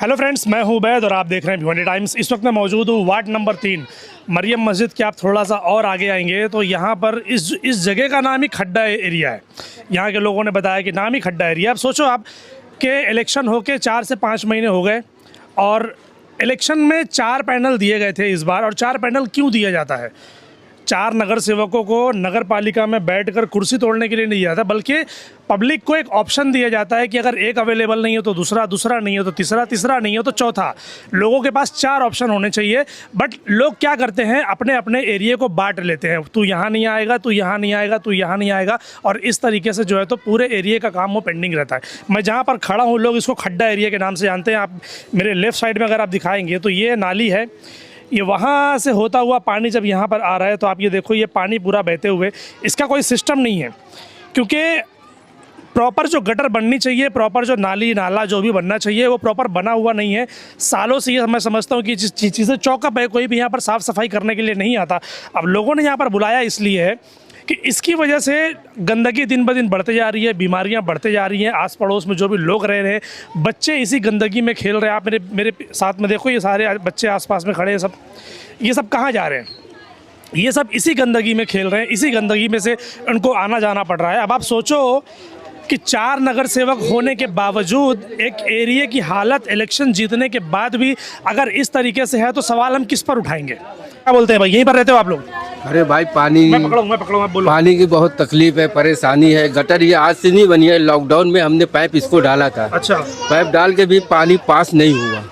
Hello friends, मैं हूं उबैद और आप देख रहे हैं भिवानी टाइम्स। इस वक्त मैं मौजूद हूं वार्ड नंबर 3 मरियम मस्जिद के। आप थोड़ा सा और आगे आएंगे तो यहाँ पर इस जगह का नाम ही खड्डा एरिया है। यहाँ के लोगों ने बताया कि नाम ही खड्डा एरिया। अब सोचो आप कि इलेक्शन होके 4 से 5 महीने हो गए और इलेक्शन में 4 पैनल दिए गए थे इस बार। और 4 पैनल क्यों दिया जाता है? 4 नगर सेवकों को नगर पालिका में बैठकर कुर्सी तोड़ने के लिए नहीं दिया जाता, बल्कि पब्लिक को एक ऑप्शन दिया जाता है कि अगर एक अवेलेबल नहीं हो तो दूसरा, दूसरा नहीं हो तो तीसरा, तीसरा नहीं हो तो चौथा। लोगों के पास 4 ऑप्शन होने चाहिए। बट लोग क्या करते हैं, अपने अपने एरिया को बांट लेते हैं। तू यहाँ नहीं आएगा, तू यहाँ नहीं आएगा, तू यहाँ नहीं आएगा, और इस तरीके से जो है तो पूरे एरिया का काम वो पेंडिंग रहता है। मैं जहाँ पर खड़ा हूँ, लोग इसको खड्डा एरिया के नाम से जानते हैं। आप मेरे लेफ्ट साइड में अगर आप दिखाएंगे तो ये नाली है। ये वहाँ से होता हुआ पानी जब यहाँ पर आ रहा है तो आप ये देखो, ये पानी पूरा बहते हुए, इसका कोई सिस्टम नहीं है। क्योंकि प्रॉपर जो गटर बननी चाहिए, प्रॉपर जो नाली नाला जो भी बनना चाहिए, वो प्रॉपर बना हुआ नहीं है। सालों से ये मैं समझता हूँ कि जिस चीज़ें चौकअप है, कोई भी यहाँ पर साफ़ सफाई करने के लिए नहीं आता। अब लोगों ने यहाँ पर बुलाया इसलिए है कि इसकी वजह से गंदगी दिन ब दिन बढ़ते जा रही है, बीमारियां बढ़ते जा रही हैं। आस पड़ोस में जो भी लोग रह रहे हैं, बच्चे इसी गंदगी में खेल रहे हैं। आप मेरे साथ में देखो, ये सारे बच्चे आसपास में खड़े हैं, सब ये सब कहाँ जा रहे हैं? ये सब इसी गंदगी में खेल रहे हैं, इसी गंदगी में से उनको आना जाना पड़ रहा है। अब आप सोचो कि 4 नगर सेवक होने के बावजूद एक एरिया की हालत इलेक्शन जीतने के बाद भी अगर इस तरीके से है तो सवाल हम किस पर उठाएंगे? क्या बोलते हैं भाई, यहीं पर रहते हो आप लोग? अरे भाई, पानी मैं पकड़ूँ, बोलो। पानी की बहुत तकलीफ है, परेशानी है। गटर ये आज से नहीं बनी है, लॉकडाउन में हमने पाइप इसको डाला था। अच्छा। पाइप डाल के भी पानी पास नहीं हुआ।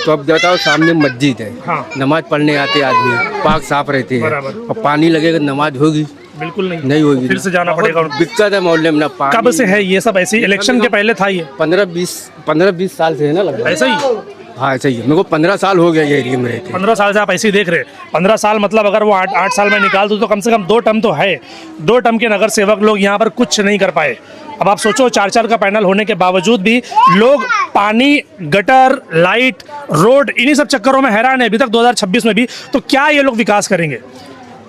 तो अब बताओ, सामने मस्जिद है, हाँ। नमाज पढ़ने आते आदमी, पाक साफ रहते हैं, और पानी लगेगा, नमाज होगी? बिल्कुल नहीं होगी, फिर से जाना पड़ेगा। दिक्कत है मोहल्ले में ना। कब से है ये सब ऐसे? इलेक्शन के पहले था ये? 15-20 साल से है ना, लगभग ऐसा ही। हाँ, ऐसा ही है। मेरे को 15 साल हो गया ये एरिया में रहते। 15 साल से आप ऐसे ही देख रहे हैं। 15 साल मतलब अगर वो 8 साल में निकाल दूँ तो कम से कम 2 टर्म तो है। 2 टर्म के नगर सेवक लोग यहाँ पर कुछ नहीं कर पाए। अब आप सोचो, 4 का पैनल होने के बावजूद भी लोग पानी, गटर, लाइट, रोड, इन्हीं सब चक्करों में हैरान है अभी तक 2026 में भी। तो क्या ये लोग विकास करेंगे?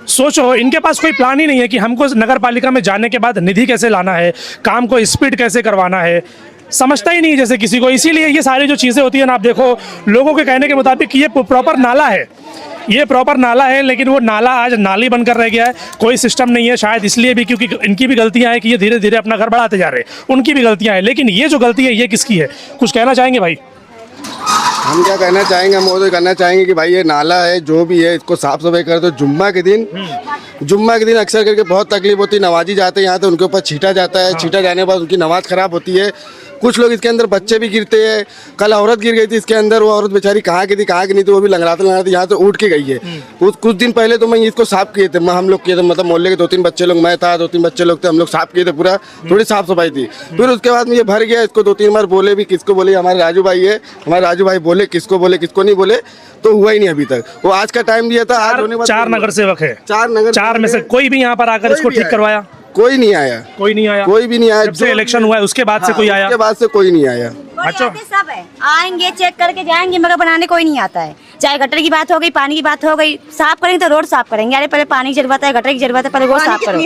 सोचो, इनके पास कोई प्लान ही नहीं है कि हमको नगर पालिका में जाने के बाद निधि कैसे लाना है, काम को स्पीड कैसे करवाना है। समझता ही नहीं जैसे किसी को। इसीलिए ये सारी जो चीज़ें होती हैं ना, आप देखो, लोगों के कहने के मुताबिक ये प्रॉपर नाला है, ये प्रॉपर नाला है, लेकिन वो नाला आज नाली बनकर रह गया है। कोई सिस्टम नहीं है, शायद इसलिए भी क्योंकि इनकी भी गलतियां हैं कि ये धीरे धीरे अपना घर बढ़ाते जा रहे हैं। उनकी भी गलतियां हैं, लेकिन ये जो गलती है ये किसकी है? कुछ कहना चाहेंगे भाई? हम क्या कहना चाहेंगे, हम वो तो कहना चाहेंगे कि भाई ये नाला है, जो भी है, इसको साफ सफाई कर दो। जुम्मा के दिन अक्सर करके बहुत तकलीफ होती है। नमाजी जाते हैं यहाँ तो उनके ऊपर छीटा जाता है। छीटा जाने के बाद उनकी नमाज खराब होती है। कुछ लोग इसके अंदर बच्चे भी गिरते हैं। कल औरत गिर गई थी इसके अंदर। वो औरत बेचारी कहाँ की थी कहाँ की नहीं थी, वो भी लंगड़ाते यहाँ तो उठ के गई है। कुछ दिन पहले तो मैं इसको साफ किए थे, हम लोग किए थे, मतलब मोहल्ले के 2-3 बच्चे लोग, मैं था, 2-3 बच्चे लोग थे, हम लोग साफ किए थे पूरा। थोड़ी साफ सफाई थी। फिर उसके बाद में ये भर गया। इसको 2-3 बार बोले भी, किसको बोले, हमारे राजू भाई है, हमारे राजू भाई बोले, किसको नहीं बोले, तो हुआ ही नहीं अभी तक। वो आज का टाइम दिया था, आज होने 4 नगर सेवक है। 4 में से कोई भी यहाँ पर आकर इसको ठीक करवाया? कोई नहीं आया। कोई नहीं आया। कोई भी नहीं आया। जब से इलेक्शन हुआ है उसके बाद से कोई आया? उसके बाद से कोई नहीं आया। अच्छा। सब है, आएंगे चेक करके जाएंगे, मगर बनाने कोई नहीं आता है। चाहे गटर की बात हो गई, पानी की बात हो गई, साफ करेंगे तो रोड साफ करेंगे। अरे पहले पानी की जरूरत है, गटर की जरूरत है, पहले रोड साफ करो।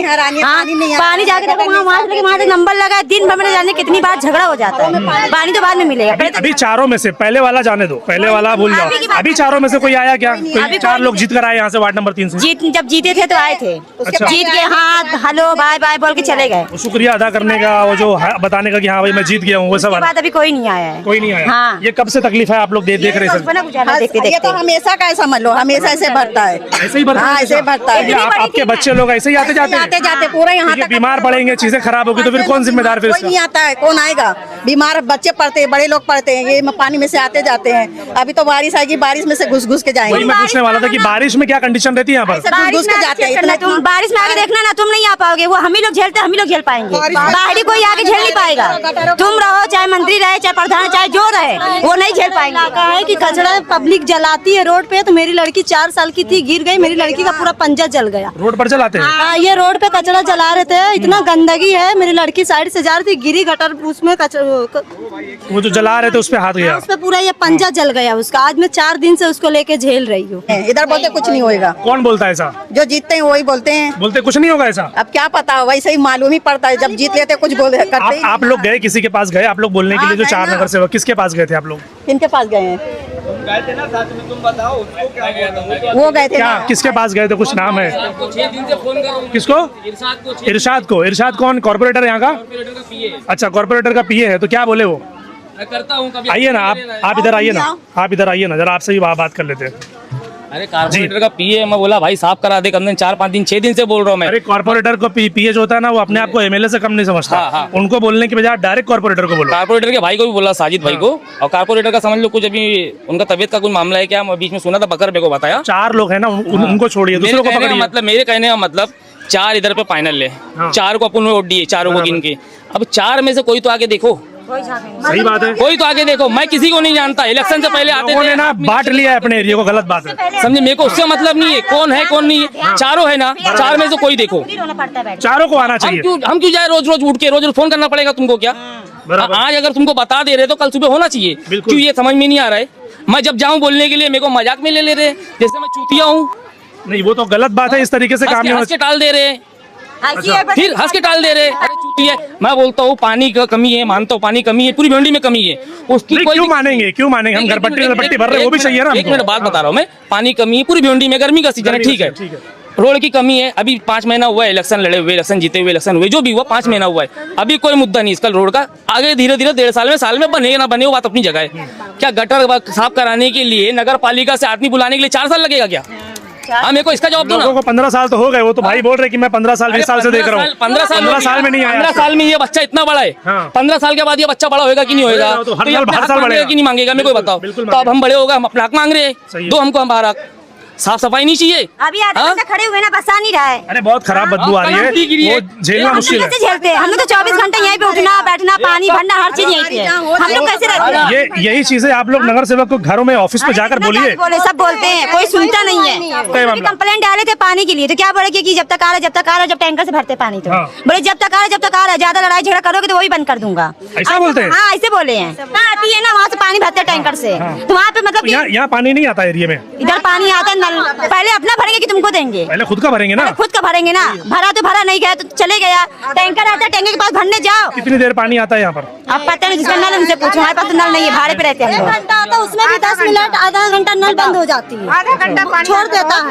पानी जाके देखो, वहाँ नंबर लगा है, दिन भर में जाने कितनी बार झगड़ा हो जाता है। पानी तो बाद में मिलेगा। अभी 4 में से पहले वाला जाने दो, पहले वाला भूल जाओ। अभी 4 में से कोई आया क्या? कोई 4 लोग जीत कर आए यहाँ से, वार्ड नंबर 3 से? जब जीते थे तो आए थे। जीत के हाँ हेलो बाय बाय बोल के चले गए। शुक्रिया अदा करने का, वो जो बताने का कि हाँ भाई मैं जीत गया हूँ, वो सब बात अभी कोई नहीं आया है। कोई नहीं आया। हाँ। ये कब से तकलीफ है आप लोग देख रहे हैं? ये तो हमेशा का समझ लो, हमेशा ऐसे बढ़ता है। ऐसे ही बढ़ता है? हाँ, ऐसे बढ़ता है। आपके बच्चे लोग ऐसे ही आते जाते पूरा यहाँ तक बीमार पड़ेंगे, चीजें खराब होगी तो फिर कौन जिम्मेदार? फिर कोई नहीं आता है, कौन आएगा? बीमार बच्चे पड़ते हैं, बड़े लोग पड़ते हैं, ये पानी में से आते जाते हैं। अभी तो बारिश आएगी, बारिश में से घुस के जाएंगे। मैं पूछने वाला था कि बारिश में क्या कंडीशन रहती है यहाँ पर? घुस के जाते हैं। तुम बारिश में आगे देखना ना, तुम नहीं आ पाओगे। वो हम ही लोग झेलते, हम ही लोग झेल पाएंगे। बाहरी कोई आगे झेल नहीं पाएगा। तुम रहो, चाहे मंत्री रहे, चाहे प्रधान, चाहे जो रहे, वो नहीं झेल पाएंगे। कहा है कि कचरा पब्लिक जलाती है रोड पे, तो मेरी लड़की 4 साल की थी, गिर गई, मेरी लड़की का पूरा पंजा जल गया। रोड पर जलाते हैं? हाँ, ये रोड पे कचरा जला रहे थे, इतना गंदगी है। मेरी लड़की साइड से जा रही थी, गिरी गटर उसमें वो जो जला रहे थे उस पे हाथ गया। उस पे पूरा ये पंजा जल गया उसका। आज मैं 4 दिन से उसको लेके झेल रही हूँ। इधर बोलते कुछ नहीं होएगा, कौन बोलता है ऐसा? जो जीतते हैं वही बोलते हैं। बोलते कुछ नहीं होगा ऐसा? अब क्या पता, वैसे ही मालूम ही पड़ता है, जब जीत लेते कुछ बोल करते ही। आप लोग गए किसी के पास गए आप लोग बोलने के लिए? जो 4 नगर सेवक किसके पास गए थे आप लोग? किनके पास गए हैं? वो गए थे क्या ना। किसके पास गए थे? कुछ नाम है? किसको? इरशाद को। इरशाद कौन? कॉर्पोरेटर यहाँ का? अच्छा, कॉर्पोरेटर का पीए है। तो क्या बोले वो? करता हूँ कभी। आइए ना आप इधर आइए ना, आप इधर आइए ना, जरा आपसे भी बात कर लेते हैं। अरे कारपोरेटर का पीए, मैं बोला भाई साफ करा दे, कम दिन 4-5 दिन 6 दिन से बोल रहा हूँ मैं। अरे कॉर्पोरेटर को पीए जो होता है ना, वो अपने आप को एमएलए से कम नहीं समझता। हाँ। उनको बोलने के बजाय डायरेक्ट कॉर्पोरेटर को बोलो। कारपोरेटर के भाई को भी बोला, साजिद भाई को। और कारपोरेटर का समझ लो कुछ अभी उनका तबीयत का कुछ मामला है क्या, मैं बीच में सुना था, बकर मेरे को बताया। 4 लोग हैं ना, उनको छोड़िए, दूसरों को पकड़िए। मतलब मेरे कहने का मतलब 4 इधर पे फाइनल ले, 4 को अपन वोट दिए, 4 को गिन के। अब 4 में से कोई तो आगे देखो। सही बात है, कोई तो आगे देखो। मैं किसी को नहीं जानता, इलेक्शन से पहले आते लोगों ने ना बांट लिया है अपने एरिया को, गलत बात है। समझे, मेरे को उससे मतलब नहीं है कौन है कौन नहीं है, 4 है ना, 4 में से कोई देखो। 4 को आना चाहिए। हम क्यों जाए रोज रोज उठ के, रोज फोन करना पड़ेगा तुमको क्या? आज अगर तुमको बता दे रहे तो कल सुबह होना चाहिए। क्यों ये समझ में नहीं आ रहा है? मैं जब जाऊं बोलने के लिए मेरे को मजाक में ले रहे, जैसे मैं चूतिया हूँ। नहीं, वो तो गलत बात है, इस तरीके से काम नहीं हंस के टाल दे रहे, फिर हंस के टाल दे रहे। अरे चूतिया, मैं बोलता हूँ पानी का कमी है, मानता हूँ पानी कमी है, पूरी भिंडी में कमी है, उसकी कोई क्यों मानेंगे? क्यों मानेंगे? हम घर पट्टी भर रहे, वो भी चाहिए ना। एक मिनट बात बता रहा हूँ मैं, पानी कमी है पूरी भिंडी में, गर्मी का सीजन है, ठीक है। रोड की कमी है, अभी 5 महीना हुआ है इलेक्शन लड़े हुए, इलेक्शन जीते हुए, इलेक्शन हुए, जो भी हुआ 5 महीना हुआ है, अभी कोई मुद्दा नहीं इसका रोड का। आगे धीरे धीरे 1.5 साल में बने ना बने, वो बात अपनी जगह है। क्या गटर साफ कराने के लिए नगर पालिका से आदमी बुलाने के लिए 4 साल लगेगा क्या? हाँ, मेरे को इसका जवाब दो ना। लोगों को 15 साल तो हो गए, वो तो भाई बोल रहे कि मैं 15 साल 20 साल से देख रहा हूँ। 15 साल में नहीं आया। 15 साल में ये बच्चा इतना बड़ा है, 15 साल के बाद ये बच्चा बड़ा होगा कि नहीं होगा? तो हर ये साल अपने हर हक साल मांगेगा बढ़ेगा कि नहीं मांगेगा? मेरे को बताओ। तो अब हम बड़े हो गए, हम अपना हक मांग रहे हैं, दो हमको हमारा हक। साफ सफाई नहीं चाहिए। अभी आधे घंटे खड़े हुए ना, बस आ नहीं रहा है। अरे बहुत खराब बदबू आ रही है, वो झेलना मुश्किल है। कैसे झेलते हैं? हम लोग तो 24 घंटे यहीं पे उठना बैठना, पानी भरना, हर चीज यहीं पे है। हम लोग कैसे रहते हैं? यही चीजें आप लोग नगर सेवक को घरों में ऑफिस में जाकर बोलिए। सब बोलते हैं, कोई सुनता नहीं है। कंप्लेंट डाले थे पानी के लिए, तो क्या बोले कि जब तक आ रहा जब टैंकर से भरते पानी, तो बोले जब तक आ रहा ज्यादा लड़ाई झगड़ा करोगे तो वो भी बंद कर दूंगा। ऐसा बोलते हैं? हाँ, ऐसे बोले हैं। आती है ना वहाँ से पानी भरते टैंकर से, तो वहाँ पे मतलब यहाँ पानी नहीं आता एरिया में। इधर पानी आता है नल, पहले अपना भरेंगे कि तुमको देंगे? पहले खुद का भरेंगे ना। खुद का भरेंगे ना। भरा तो भरा, नहीं गया तो चले गया। टैंकर आता है, टैंकर के पास भरने जाओ। कितनी देर पानी आता है यहाँ पर? अब पता नहीं, जिसका नल उनसे पूछो। हमारे पास तो नल नहीं है, भाड़े पे रहते हैं हम लोग। घंटा आता है, उसमें भी 10 मिनट आधा घंटा नल बंद हो जाती है, आधा घंटा पानी छोड़ देता है।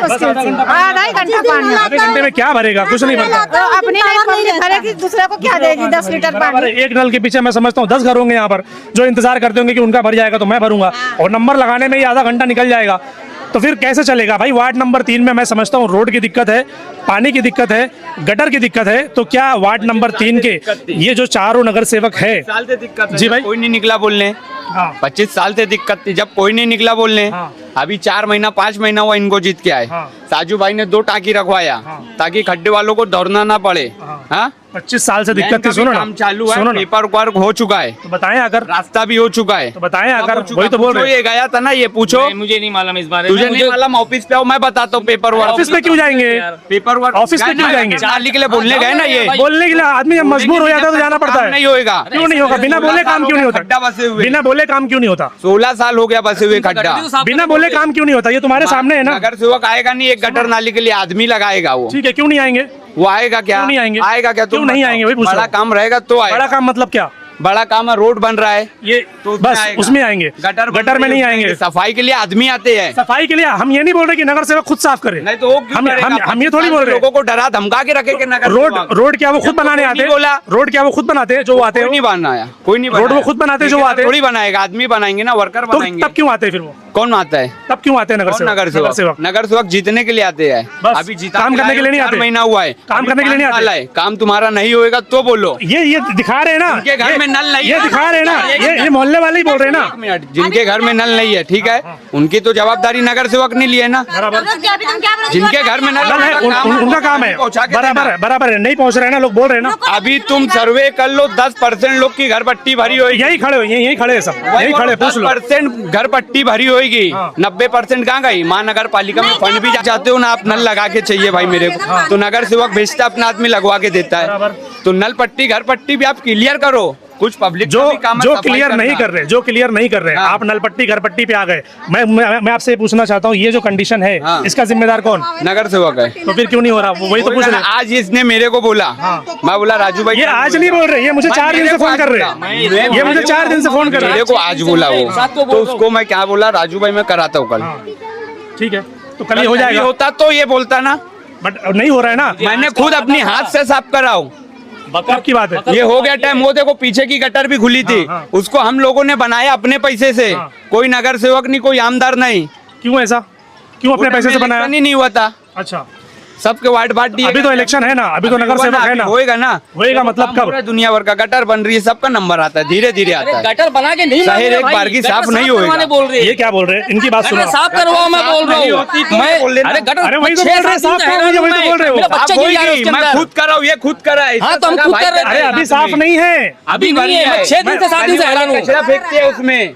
आधा ही घंटा पानी। आधे घंटे में क्या भरेगा? कुछ नहीं भरता। अपनी नहीं भरेगी, दूसरे को क्या देगी? 10 लीटर पानी। एक नल के पीछे मैं समझता हूँ 10 घर होंगे यहाँ पर जो इंतजार करते होंगे कि उनका भर जाएगा तो मैं भरूंगा, और नंबर लगाने में ही आधा घंटा निकल जाएगा। तो फिर कैसे चलेगा भाई? वार्ड नंबर 3 में मैं समझता हूँ रोड की दिक्कत है, पानी की दिक्कत है, गटर की दिक्कत है। तो क्या वार्ड नंबर 3 के ये जो 4 नगर सेवक है, साल से दिक्कत जी भाई, कोई नहीं निकला बोलने। हाँ। 25 साल से दिक्कत थी, जब कोई नहीं निकला बोलने। हाँ। अभी 4 महीना 5 महीना हुआ इनको जीत के आए। हाँ। साजू भाई ने 2 टाकी रखवाया ताकि खड्डे वालों को दौड़ना ना पड़े। हाँ, 25 साल से दिक्कत थी। सुनो ना, काम चालू है, सुनो ना, पेपर वर्क हो चुका है, तो बताएं अगर, रास्ता भी हो चुका है, तो बताएं अगर। सब हो वही तो बोल चुका। रहे हैं। ये गया था ना, ये पूछो। मुझे नहीं मालूम इस बारे में। तुझे नहीं मालूम? ऑफिस पे आओ, मैं बताता हूँ। पेपर वर्क ऑफिस पे क्यों जाएंगे? पेपर वर्क ऑफिस पे क्यों जाएंगे? चार्ली के लिए बोलने गए ना। ये बोलने के लिए आदमी जब मजबूर हो जाता है तो जाना पड़ता है। नहीं होएगा। क्यों नहीं होगा? बिना बोले काम क्यों नहीं होता? खड्डा बसे हुए, बिना बोले काम क्यों नहीं होता? 16 साल हो गया बसे हुए खड्डा। बिना बोले काम क्यों नहीं होता? ये तुम्हारे सामने है ना। नगर सेवक आएगा नहीं, एक गटर नाली के लिए आदमी लगाएगा। वो ठीक है, क्यों नहीं आएंगे? वो आएगा क्या? क्यों नहीं आएंगे? आएगा क्या? क्यों नहीं आएंगे? वही पूछ रहा बड़ा हूं। काम रहेगा तो आएगा। बड़ा काम मतलब क्या? बड़ा काम है, रोड बन रहा है, ये तो बस उसमें आएंगे। गटर में नहीं आएंगे। सफाई के लिए आदमी आते हैं। सफाई के लिए हम ये नहीं बोल रहे कि नगर सेवक खुद साफ करे। नहीं तो वो क्यों करेगा? हम ये थोड़ी बोल रहे लोगों को डरा धमका के रखे कि नगर रोड क्या वो खुद बनाने आते हैं? बोला रोड क्या वो खुद बनाते हैं जो आते कोई नहीं हैं? बनाया, कोई नहीं रोड वो खुद बनाते हैं जो आते हैं? थोड़ी बनाएगा, आदमी बनाएंगे ना, वर्कर तो बनाएंगे। तब क्यों आते हैं फिर वो? कौन आता है? तब क्यों आते हैं नगर सेवक? नगर सेवक जीतने के लिए आते हैं। बस अभी जीता काम करने के लिए नहीं 4 आते। महीना हुआ है, काम करने के लिए नहीं आते। काम तुम्हारा नहीं होएगा तो बोलो। ये दिखा रहे हैं ना, उनके घर में नल नहीं ये है। दिखा रहे हैं ना, ये मोहल्ले वाले ही बोल रहे हैं ना। एक मिनट, जिनके घर में नल नहीं है, ठीक है, उनकी तो जवाबदारी नगर सेवक ने ली है ना। जिनके घर में नल है उनका काम है, बराबर है। नहीं पहुंच रहे हैं ना लोग, बोल रहे हैं ना। अभी तुम सर्वे कर लो, 10% लोग की घर पट्टी भरी होगी। यही खड़े हो, यही खड़े हैं सब, यही खड़े, पूछ लो। 10% घर पट्टी भरी होगी, 90% कहाँ गई? महानगर पालिका में फंड भी जाते हो ना आप, नल लगा के चाहिए भाई मेरे को, तो नगर सेवक भेजता अपना आदमी लगवा के देता है। तो नल पट्टी घर पट्टी भी आप क्लियर करो, कुछ पब्लिक जो क्लियर नहीं कर रहे, जो क्लियर नहीं कर रहे, आप नलपट्टी घर पट्टी पे आ गए। मैं आपसे पूछना चाहता हूँ, ये जो कंडीशन है इसका जिम्मेदार कौन? नगर सेवक है। तो फिर क्यों नहीं हो रहा? वही तो पूछ रहे। आज इसने मेरे को बोला, मैं बोला राजू भाई, ये आज नहीं बोल रहे, ये मुझे 4 दिन से फोन कर रहे हैं, ये मुझे 4 दिन से फोन कर रहे मेरे को आज बोला वो, तो उसको मैं क्या बोला, राजू भाई मैं कराता हूँ कल। ठीक है, तो कल ये हो जाएगा। होता तो ये बोलता ना, बट नहीं हो रहा है ना। मैंने खुद अपनी हाथ से साफ कराऊं। कब की बात है? ये हो गया टाइम। वो देखो पीछे की गटर भी खुली थी, उसको हम लोगों ने बनाया अपने पैसे से, कोई नगर सेवक नहीं, कोई आमदार नहीं। क्यों ऐसा? क्यों अपने पैसे से बनाया? नहीं हुआ था। अच्छा, सबके वार्ड बांट दिए। अभी तो इलेक्शन है ना, अभी तो नगर सेवक है ना, होएगा ना, होएगा मतलब कब? पूरा दुनिया भर का गटर बन रही है, सबका नंबर आता है, धीरे धीरे आता है। गटर बना के नहीं शहर एक बार की साफ नहीं होएगा। बोल रहे ये क्या बोल रहे हैं? इनकी बात सुनो। साफ करवाओ, मैं बोल रहा हूँ। अरे वही तो बोल रहे हैं, साफ करवाओ, वही तो बोल रहे हो। मैं खुद कर रहा हूँ, ये खुद करा है। हाँ, तो हम खुद कर रहे हैं। अरे अभी साफ नहीं है, अभी नहीं है, 6 दिन से 7 दिन से हैरान हूँ। कचरा फेंकते हैं उसमें,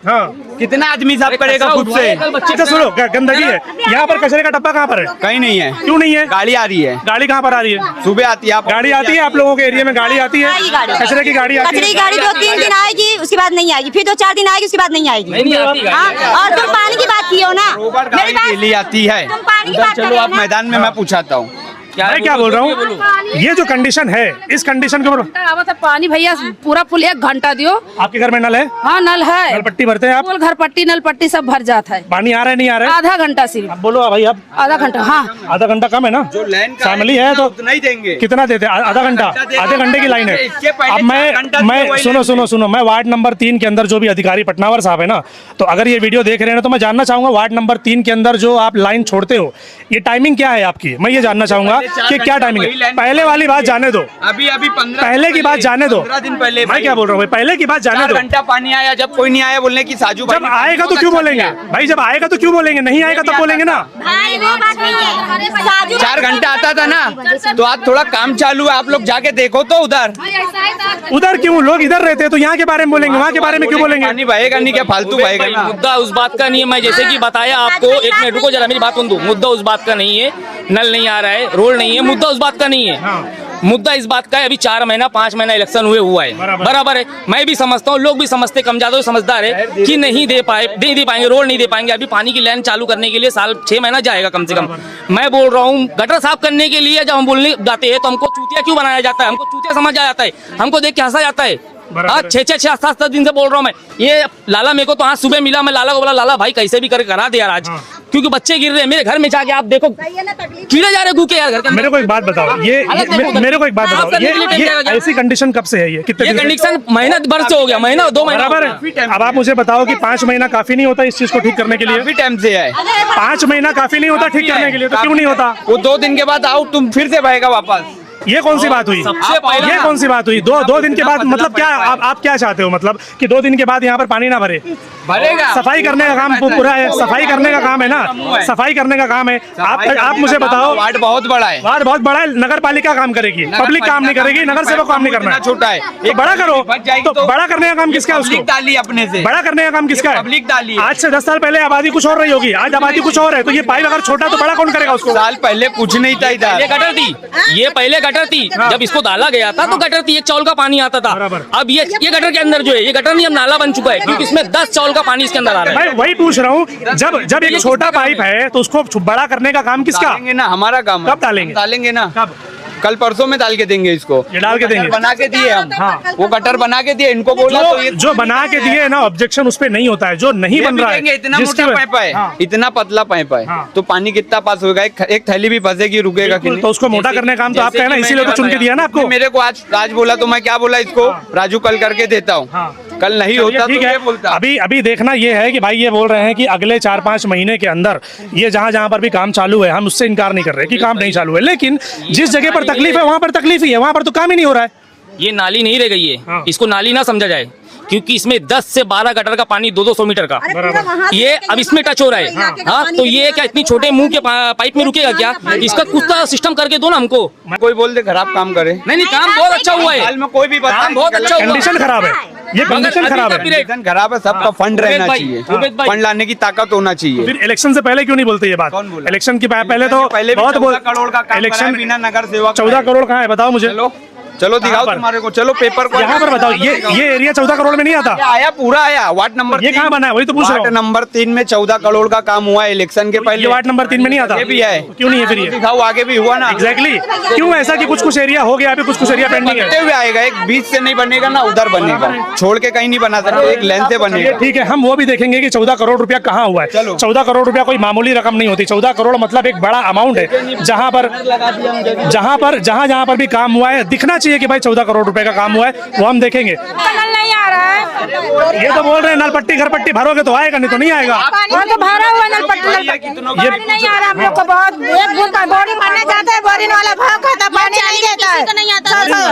कितना आदमी साफ करेगा खुद से? अच्छा सुनो, गंदगी है यहाँ पर, कचरे का डब्बा कहाँ पर है? कहीं नहीं है। क्यों नहीं है? गाड़ी आ रही है। गाड़ी कहाँ पर आ रही है? सुबह आती है। गाड़ी आती है आप लोगों के एरिया में? गाड़ी आती है, कचरे की गाड़ी आती है? कचरे की गाड़ी 2-3 दिन आएगी, उसके बाद नहीं आएगी, फिर 2-4 दिन आएगी, उसके बाद नहीं आएगी। और तुम पानी की बात किए हो ना, गाड़ी डेली आती है। तुम पानी की बात चलो आप मैदान में, मैं पूछाता हूँ। मैं क्या बोल रहा हूँ, ये जो कंडीशन है, इस कंडीशन के ऊपर पानी भैया पूरा फुल 1 घंटा दियो। आपके घर में नल है? हाँ नल है, नल पट्टी भरते हैं आप? फुल घर पट्टी नल पट्टी सब भर जाता है। पानी आ रहा है नहीं आ रहा है? आधा घंटा सिर्फ। अब बोलो भाई, अब आधा घंटा। हाँ आधा घंटा कम है ना, जो लाइन का फैमिली है तो नहीं देंगे। कितना देते हैं? आधा घंटा, आधे घंटे की लाइन है। अब मैं सुनो, मैं वार्ड नंबर 3 के अंदर जो भी अधिकारी पटनावर साहब है ना, तो अगर ये वीडियो देख रहे हैं तो मैं जानना चाहूंगा, वार्ड नंबर 3 के अंदर जो आप लाइन छोड़ते हो, ये टाइमिंग क्या है आपकी? मैं ये जानना चाहूंगा कि क्या टाइमिंग है। पहले वाली बात जाने दो, अभी 15 पहले की बात जाने दो। 15 दिन पहले मैं क्या बोल रहा हूँ, पहले की बात जाने दो। 4 घंटा पानी आया, जब कोई नहीं आया बोलने की साजू भाई जब आएगा तो क्यों बोलेंगे भाई? जब आएगा तो क्यों बोलेंगे? नहीं आएगा तब बोलेंगे ना। भाई वो बात नहीं है। 4 घंटा आता था ना, तो आज थोड़ा काम चालू है, आप लोग जाके देखो तो उधर क्यों? लोग इधर रहते हैं तो यहाँ के बारे में बोलेंगे, वहाँ के बारे में क्यों बोलेंगे? पानी बहेगा नहीं, क्या फालतू बहेगा ना। मुद्दा उस बात का नहीं है, मैं जैसे कि बताया आपको, 1 मिनट रुको जरा, मेरी बात सुन दो। मुद्दा उस बात का नहीं है, नल नहीं आ रहा है, रोड नहीं है, मुद्दा उस बात का नहीं है। मुद्दा इस बात का है, अभी 4 महीना 5 महीना इलेक्शन हुआ है, बराबर है। मैं भी समझता हूँ, लोग भी समझते, कम ज्यादा समझदार है कि नहीं दे पाएंगे, रोड नहीं दे पाएंगे। अभी पानी की लाइन चालू करने के लिए 6 महीना जाएगा कम से कम। मैं बोल रहा हूँ, गटर साफ करने के लिए जब हम बोलने जाते हैं तो हमको चूतिया क्यों बनाया जाता है? हमको चूतिया समझा जाता है, हमको देख के हंसा जाता है। आज 6-7 दिन से बोल रहा हूँ मैं। ये लाला मेरे को तो आज सुबह मिला, मैं लाला को बोला, लाला भाई कैसे भी करके करा दे यार आज, क्योंकि बच्चे गिर रहे हैं मेरे घर में। जाके आप देखो कीड़े जा रहे घूके यार घर के। मेरे को एक बात बताओ, मेरे को एक बात बताओ, ये ऐसी कंडीशन कब से है? ये कितने कंडीशन महीना भर से हो गया, महीना 2 महीना बराबर है। अब आप मुझे बताओ कि 5 महीना काफी नहीं होता इस चीज को ठीक करने के लिए? काफी टाइम से है। 5 महीना काफी नहीं होता ठीक करने के लिए, तो क्यों नहीं होता? वो 2 दिन के बाद आओ, तुम फिर से बहेगा वापस। ये कौन सी बात हुई? ये कौन सी बात हुई? 2 दिन के बाद मतलब क्या? आप क्या चाहते हो? मतलब कि 2 दिन के बाद यहाँ पर पानी ना भरे? भरेगा। सफाई करने का काम पूरा है, सफाई करने का काम है ना, सफाई करने का काम है। आप मुझे बताओ, वार्ड बहुत बड़ा है, वार्ड बहुत बड़ा है, नगर पालिका काम करेगी, पब्लिक काम नहीं करेगी, नगर सेवक काम नहीं करना है। छोटा है, तो बड़ा करो। तो बड़ा करने का काम किसका है? उसको डाली अपने से, बड़ा करने का काम किसका है? पब्लिक डाली। आज से 10 साल पहले आबादी कुछ और रही होगी, आज आबादी कुछ और है, तो ये पाइप अगर छोटा तो बड़ा कौन करेगा उसको? साल पहले कुछ नहीं था इधर, ये गटर थी, ये पहले गटर थी। जब इसको डाला गया था तो गटर थी, 1 चावल का पानी आता था। अब ये गटर के अंदर जो है, ये गटर नहीं, अब नाला बन चुका है, क्योंकि इसमें 10 चावल का पानी इसके अंदर आ रहा है। मैं वही पूछ रहा हूँ, जब एक छोटा पाइप है तो उसको बड़ा करने का काम किसका? डालेंगे ना, हमारा काम। कब डालेंगे? डालेंगे ना, कब? कल परसों में डाल के देंगे इसको। ये डाल के देंगे? बना के दिए हम। हाँ। वो गटर बना के दिए, इनको बोला तो ये जो बना के दिए ना, ऑब्जेक्शन उस पे नहीं होता है। जो नहीं बन रहा है, इतना मोटा पाइप है, इतना पतला पाइप है, तो पानी कितना पास होगा? एक थैली भी फंसेगी, रुकेगा कि नहीं? तो उसको मोटा करने का काम तो आपका है ना, इसीलिए तो चुन के दिया ना आपको। मेरे को आज बोला तो मैं क्या बोला इसको, राजू कल करके देता हूँ। कल नहीं होता तो ये बोलता। अभी देखना ये है कि भाई ये बोल रहे हैं कि अगले 4-5 महीने के अंदर ये जहां पर भी काम चालू है, हम उससे इनकार नहीं कर रहे कि काम नहीं चालू है, लेकिन जिस जगह पर तकलीफ है वहां पर तकलीफ ही है, वहां पर तो काम ही नहीं हो रहा है। ये नाली नहीं रह गई है, इसको नाली ना समझा जाए, क्योंकि इसमें 10 से 12 गटर का पानी 200 मीटर का, ये अब इसमें टच हो रहा है। हाँ, तो ये क्या इतनी छोटे मुंह के पाइप में रुकेगा क्या? इसका कुछ तो सिस्टम करके दो ना हमको। कोई बोल दे खराब काम करे, नहीं काम बहुत अच्छा हुआ है, कोई भी काम बहुत अच्छा हुआ। कंडीशन खराब है, ये कंडीशन खराब है, कंडीशन खराब है। सबका फंड रहना चाहिए, फंड लाने की ताकत होना चाहिए। फिर इलेक्शन से पहले क्यों नहीं बोलते ये बात? इलेक्शन की पहले तो बहुत करोड़ का काम इलेक्शन बिना नगर सेवक 14 करोड़ कहाँ है बताओ मुझे? चलो दिखाओ पर? तुम्हारे को, चलो पेपर को यहाँ पर बताओ, ये एरिया 14 करोड़ में नहीं आता? आया, पूरा आया। वार्ड नंबर ये कहाँ बना है, वही तो पूछ रहा हूँ। वार्ड नंबर 3 में 14 करोड़ का काम हुआ है इलेक्शन के पहले। ये वार्ड नंबर 3 में नहीं आता? ये भी है। क्यों नहीं है फिर ये? दिखाओ, आगे भी हुआ ना। एग्जैक्टली क्यों ऐसा कि कुछ एरिया हो गया, अभी कुछ एरिया पेंडिंग है? बनते हुए आएगा, एक बीच से नहीं बनेगा ना उधर बनेगा, छोड़ के कहीं नहीं बना सकते, एक लेंथ से बनेगा। ठीक है, हम वो भी देखेंगे कि 14 करोड़ रुपया कहाँ हुआ है। चलो। 14 करोड़ रुपया कोई मामूली रकम नहीं होती। 14 करोड़ मतलब एक बड़ा अमाउंट है। जहाँ पर भी काम हुआ है, दिखना चाहिए कि भाई 14 करोड़ रुपए का काम हुआ है, वो हम देखेंगे। नल नहीं आ रहा है, ये तो बोल रहे हैं नल पट्टी घर पट्टी भरोगे तो आएगा, नहीं तो नहीं आएगा। वहाँ तो भरा हुआ नल पट्टी, पानी नहीं आ रहा हम लोग को। बहुत एक बूंद का बोरिंग भरना चाहते हैं, बोरिंग वाला भाव खाता, पानी नहीं देता है।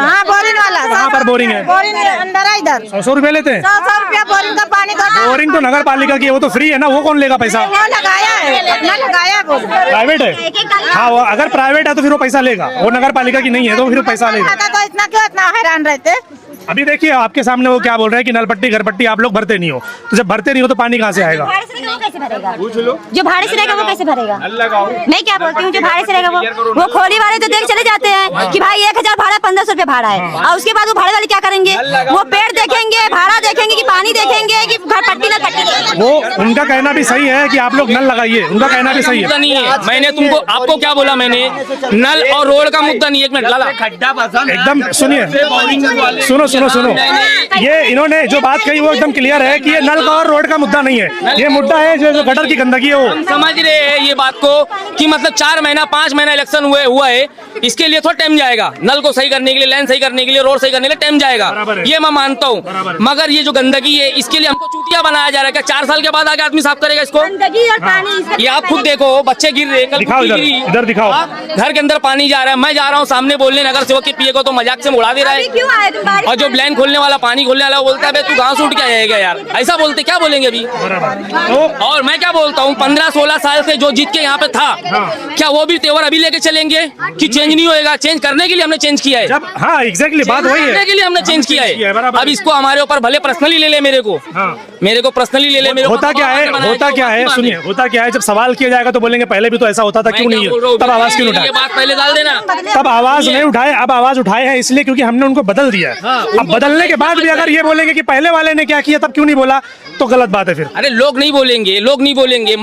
हाँ, बोरिंग वाला। कहाँ पर बोरिंग है? बोरिंग अंदर है इधर। 100 रुपए लेते हैं? 100 रुपया बोरिंग का पानी का। बोरिंग तो नगर पालिका की है, वो तो फ्री है ना, वो कौन लेगा पैसा? वो लगाया है, अपना लगाया है वो। प्राइवेट है? हाँ, वो अगर प्राइवेट है तो फिर वो पैसा लेगा, वो नगर पालिका की नहीं है तो फिर पैसा लेगा। तो इतना क्यों इतना हैरान रहते? अभी देखिए आपके सामने वो क्या बोल रहे हैं कि नल पट्टी घर पट्टी आप लोग भरते नहीं हो, तो जब भरते नहीं हो तो पानी कहाँ से आएगा? भाड़े से रहेगा वो कैसे भरेगा? जो भाड़े से रहेगा वो कैसे भरेगा? मैं क्या बोलती हूँ, जो भाड़े से रहेगा वो खोली वाले तो देख चले जाते हैं कि भाई 1000 भाड़ा, 1500 रुपए भाड़ा है, और उसके बाद वो भाड़े वाले क्या करेंगे? वो पेड़ देखेंगे, भाड़ा देखेंगे, कि पानी देखेंगे, कि घर पट्टी नल पट्टी। वो उनका कहना भी सही है कि आप लोग नल लगाइए, उनका कहना भी सही मुद्दा है। नहीं है। मैंने तुमको आपको क्या बोला, मैंने नल और रोड का मुद्दा नहीं है। एक मिनट लाला, खड्डा पसंद एकदम सुनिए, सुनो, ये इन्होंने जो बात कही वो एकदम क्लियर है कि ये नल का और रोड का मुद्दा नहीं है, ये मुद्दा है जो गटर की गंदगी है वो। हम समझ रहे हैं ये बात को कि मतलब 4 महीना 5 महीना इलेक्शन हुआ है, इसके लिए थोड़ा टाइम जाएगा, नल को सही करने के लिए, लाइन सही करने के लिए, रोड सही करने के लिए टाइम जाएगा, ये मैं मानता हूँ। मगर ये जो गंदगी है इसके लिए हमको चूतिया बनाया जा रहा है। क्या 4 साल के बाद आगे आदमी साफ करेगा इसको? गंदगी और पानी, ये आप खुद देखो, बच्चे गिर रहे, कल दिखाओ कुत्ती इधर, गिरी। इधर दिखाओ। घर के अंदर पानी जा रहा है, मैं जा रहा हूँ सामने बोलने नगर सेवक के पीए को, तो मजाक से उड़ा दे रहा है। क्यों आए तुम? बारिश और जो ब्लैन खोलने वाला, पानी खोलने वाला, बोलता है तू घास उठ के आएगा यार, ऐसा बोलते, क्या बोलेंगे अभी? और मैं क्या बोलता हूँ, 15-16 साल से जो जीत के यहाँ पे था, क्या वो भी तेवर अभी लेके चलेंगे कि चेंज नहीं होएगा? चेंज करने के लिए हमने चेंज किया है। जब हाँ एग्जैक्टली बात वही है, करने के लिए हमने चेंज किया है। अब इसको हमारे ऊपर भले पर्सनली ले ले, मेरे को पर्सनली ले ले। होता क्या है, सुनिए, होता क्या है, जब सवाल किया जाएगा तो बोलेंगे पहले भी तो ऐसा होता था, क्यों नहीं है? तब आवाज क्यों उठाए? ये बात पहले डाल देना। तब आवाज नहीं उठाए, अब आवाज उठाए हैं इसलिए क्योंकि हमने उनको बदल दिया है। अब बदलने के बाद भी अगर ये बोलेंगे कि पहले वाले ने क्या किया तब क्यों नहीं बोला, तो गलत बात है फिर। अरे लोग नहीं बोलेंगे,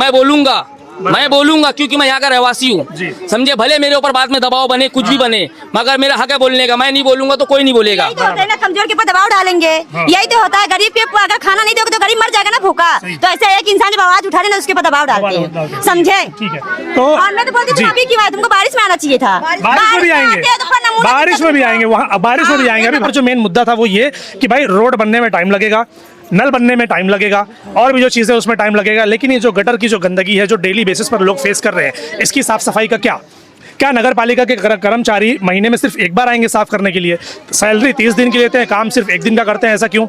मैं बोलूंगा क्योंकि मैं यहाँ का रहवासी हूँ, समझे? भले मेरे ऊपर बाद में दबाव बने, कुछ भी बने, मगर मेरा हक है बोलने का। मैं नहीं बोलूंगा तो कोई नहीं बोलेगा। यही तो होता है ना, कमजोर के ऊपर दबाव डालेंगे, यही तो होता है। गरीब के ऊपर अगर खाना नहीं दोगे तो गरीब मर जाएगा ना भूखा। तो ऐसे एक इंसान जब आवाज उठा रहे ना उसके ऊपर दबाव डालते हैं, समझे? ठीक है, तो और मैं तो बोलती हूँ अभी की बात, तुमको बारिश में आना चाहिए था। बारिश में भी आएंगे, बारिश में भी आएंगे, वहाँ बारिश में भी आएंगे। अभी जो मेन मुद्दा था वो ये कि भाई रोड बनने में टाइम लगेगा, नल बनने में टाइम लगेगा, और भी जो चीज़ें उसमें टाइम लगेगा, लेकिन ये जो गटर की जो गंदगी है जो डेली बेसिस पर लोग फेस कर रहे हैं, इसकी साफ सफाई का क्या नगर पालिका के कर्मचारी महीने में सिर्फ एक बार आएंगे साफ करने के लिए? सैलरी 30 दिन की लेते हैं, काम सिर्फ 1 दिन का करते हैं, ऐसा क्यों?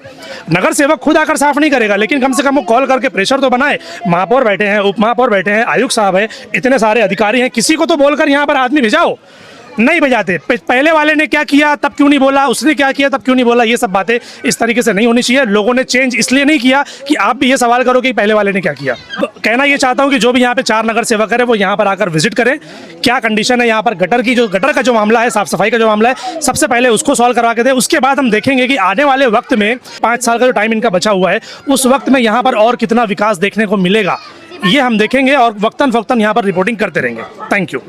नगर सेवक खुद आकर साफ नहीं करेगा, लेकिन कम से कम वो कॉल करके प्रेशर तो बनाए। महापौर बैठे हैं, उप महापौर बैठे हैं, आयुक्त साहब है, इतने सारे अधिकारी हैं, किसी को तो बोलकर यहाँ पर आदमी भेजाओ। नहीं बजाते। पहले वाले ने क्या किया तब क्यों नहीं बोला, उसने क्या किया तब क्यों नहीं बोला, ये सब बातें इस तरीके से नहीं होनी चाहिए। लोगों ने चेंज इसलिए नहीं किया कि आप भी ये सवाल करो कि पहले वाले ने क्या किया। कहना ये चाहता हूँ कि जो भी यहाँ पे 4 नगर सेवक है वो यहाँ पर आकर विजिट करें, क्या कंडीशन है यहाँ पर गटर का जो मामला है, साफ सफाई का जो मामला है, सबसे पहले उसको सॉल्व करवा के दें। उसके बाद हम देखेंगे कि आने वाले वक्त में 5 साल का जो टाइम इनका बचा हुआ है उस वक्त में यहाँ पर और कितना विकास देखने को मिलेगा, ये हम देखेंगे और वक्तन फक्तन यहाँ पर रिपोर्टिंग करते रहेंगे। Thank you.